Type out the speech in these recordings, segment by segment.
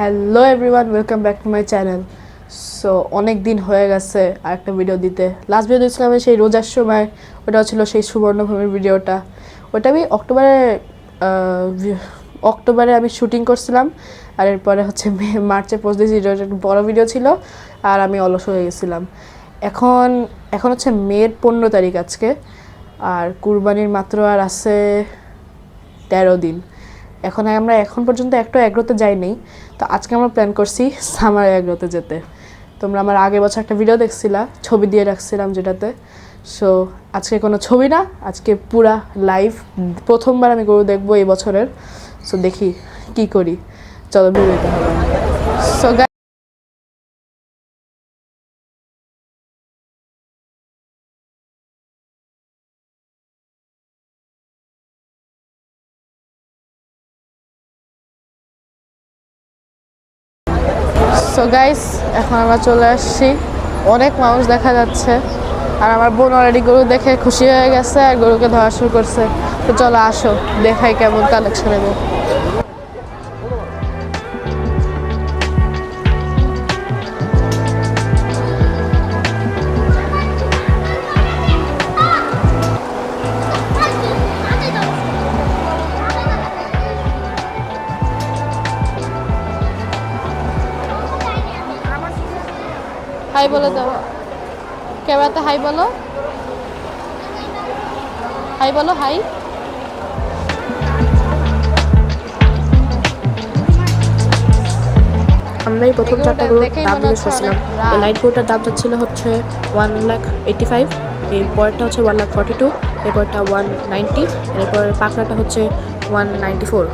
Hello everyone, welcome back to my channel. So অনেক দিন হয়ে গেছে আর একটা ভিডিও দিতে। লাস্ট ভিডিও দিয়েছিলাম আমি সেই রোজার সময়, ওটাও ছিল সেই সুবর্ণভূমির ভিডিওটা। ওটা আমি অক্টোবরে আমি শুটিং করছিলাম, আর এরপরে হচ্ছে মার্চে পোস্ট দিয়েছি। এটা একটা বড় ভিডিও ছিল আর আমি অলস হয়ে গেছিলাম। এখন এখন হচ্ছে মের 15 তারিখ আজকে, আর কুরবানির মাত্র আর আছে 13 দিন। এখন পর্যন্ত একটা এগ্রোতে যাইনি, তো আজকে আমরা প্ল্যান করছি সামার এগ্রোতে যেতে। তোমরা আমার আগের বছর একটা ভিডিও দেখছিলা, ছবি দিয়ে রাখছিলাম যেটাতে। সো আজকে কোনো ছবি না, আজকে পুরা লাইভ প্রথমবার আমি গরু দেখবো এই বছরের। সো দেখি কি করি, চলো বের হইতে হবে। সো গাইস, এখন আমরা চলে আসছি। অনেক মানুষ দেখা যাচ্ছে, আর আমার বোন অলরেডি গরু দেখে খুশি হয়ে গেছে আর গরুকে ধরা শুরু করছে। তো চলো আসো, দেখাই কেমন কালেকশন এলো। হাই বলে দাও, ক্যামেরাতে হাই বলো, হাই বলো, হাই। আমরা এই প্রথম চারটা গরুর দাম জিজ্ঞেস করছিলাম। এই লাইট গরুটার দামটা ছিল হচ্ছে 1,85,000, এর পরেরটা হচ্ছে 1,42,000, এরপরটা 190, এরপর পাকড়াটা হচ্ছে 194।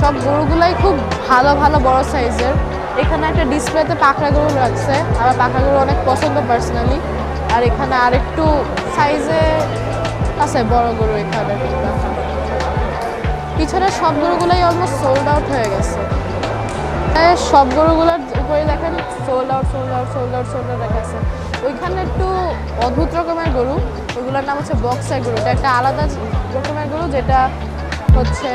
সব গরুগুলাই খুব ভালো ভালো বড় সাইজের। এখানে একটা ডিসপ্লেতে পাকড়া গরু রাখছে, আমার পাকড়া গরু অনেক পছন্দ পার্সোনালি। আর এখানে আরেকটু সাইজে আছে বড় গরু এখানে। পিছনে সব গরুগুলাই অলমোস্ট সোল্ড আউট হয়ে গেছে। সব গরুগুলোর উপরে দেখেন sold out sold out sold out sold out দেখা আছে। ওইখানে একটু অদ্ভুত রকমের গরু, ওইগুলোর নাম হচ্ছে বক্সার গরু। এটা একটা আলাদা রকমের গরু, যেটা হচ্ছে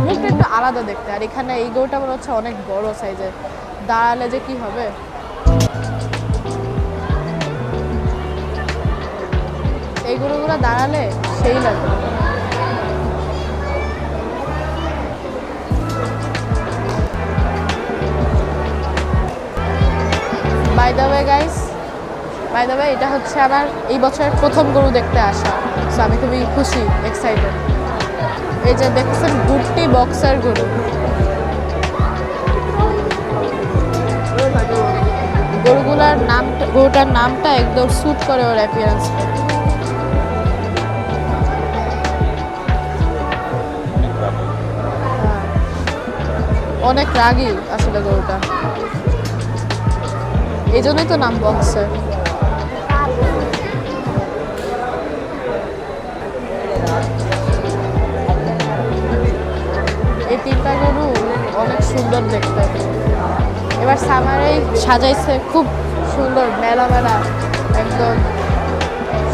মুখটা একটু আলাদা দেখতে। আর এখানে এই গরুটা মনে হচ্ছে অনেক বড় সাইজের, দাঁড়ালে যে কি হবে। এই গরুগুলো দাঁড়ালে সেই লাগে। By the way guys, by the way এটা হচ্ছে আমার এই বছরের প্রথম গরু দেখতে আসা। সো আমি খুবই খুশি, এক্সাইটেড। এই যে দেখছেন গুড্ডি বক্সার গরু। গরুটার নামটা একদম স্যুট করে ওর অ্যাপিয়ারেন্সকে। অনেক রাগী আসলে গরুটা, এই জন্যই তো নাম বক্সার। এই তিনটা গরু অনেক সুন্দর দেখতে। এবার সামারেই সাজাইছে খুব সুন্দর, মেলা মেলা একদম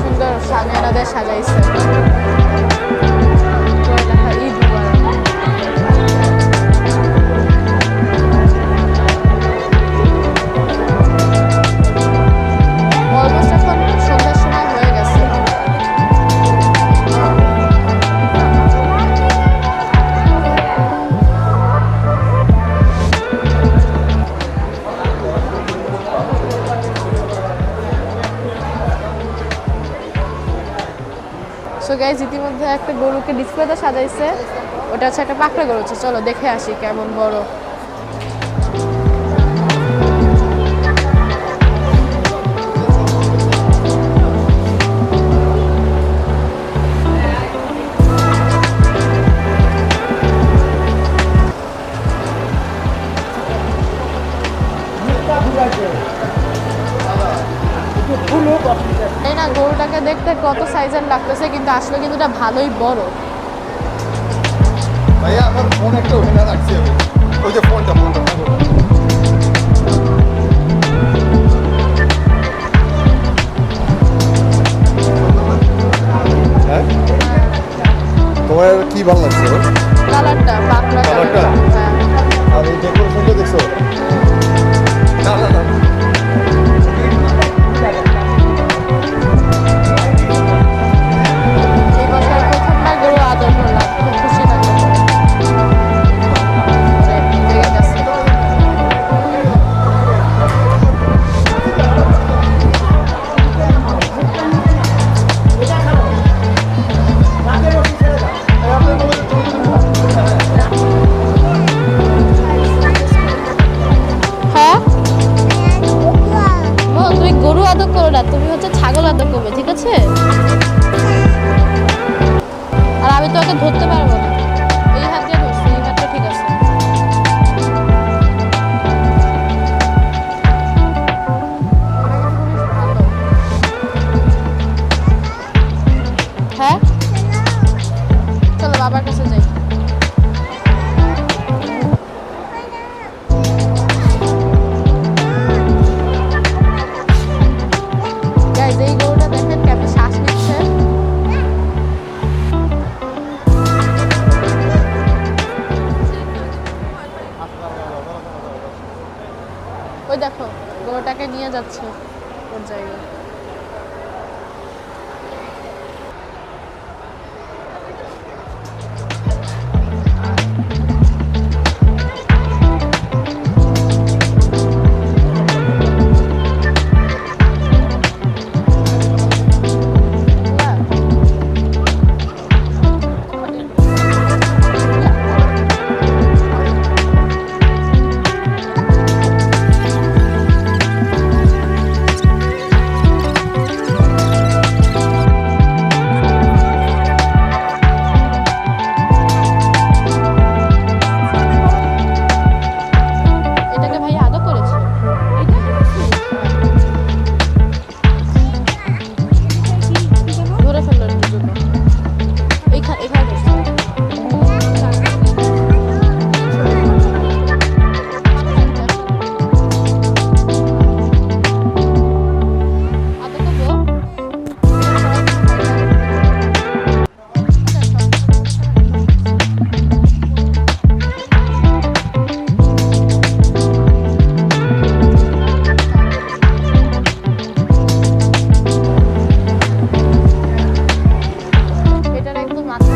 সুন্দর সামিয়ানাদের সাজাইছে। অলমোস্ট এখন সন্ধ্যার সময় হয়ে গেছে। সো গাইজ, ইতিমধ্যে একটা গরুকে ডিসপ্লেতে সাজাইছে, ওটা হচ্ছে একটা পাকড়া গরু। চলো দেখে আসি কেমন বড়। এই না, গরুটাকে দেখতে কত সাইজের লাগতেছে, কিন্তু আসলে কিন্তু এটা ভালোই বড়। ভাইয়া আমার ফোন একটা ওখানে রাখছি আমি, ওই যে ফোনটা হ্যাঁ ভালো লাগছে ওর? কালারটা পাকড়া কালারটা? কালারটা হ্যাঁ আর এই ডেকোরেশনটা দেখছো? না না না এই বছর প্রথমবার গরু আদর করলাম, খুব খুশি লাগলো। লেগে গেছে। হ্যাঁ তুমি গরু আদর করো না, তুমি হচ্ছে ছাগল আদর করবে, ঠিক আছে? আর আমি তো ওকে ধরতে পারবো না, এই হাত দিয়ে ধরছি, এই হাতটা ঠিক আছে। হ্যাঁ চলো বাবার কাছে যাই। গাইস এই গরুটা দেখেন কেমন শ্বাস নিচ্ছে। ওই দেখো গরুটাকে নিয়ে যাচ্ছে ওর জায়গায়। এটাকে ভাই আদর করেছে। ধরে ফেললো একটু জন্য এখানে ধরছে। আদর করবো? এটার একদম মাথা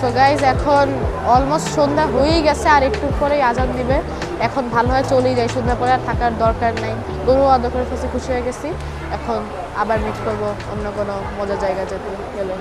সো গাইজ এখন অলমোস্ট সন্ধ্যা হয়েই গেছে, আর একটু পরেই আজান দিবে। এখন ভালোভাবে চলেই যাই, সন্ধ্যা পরে আর থাকার দরকার নাই। গরু আদর করে ফেসে খুশি হয়ে গেছি। এখন আবার মিট করবো অন্য কোনো মজার জায়গা যেতে গেলে।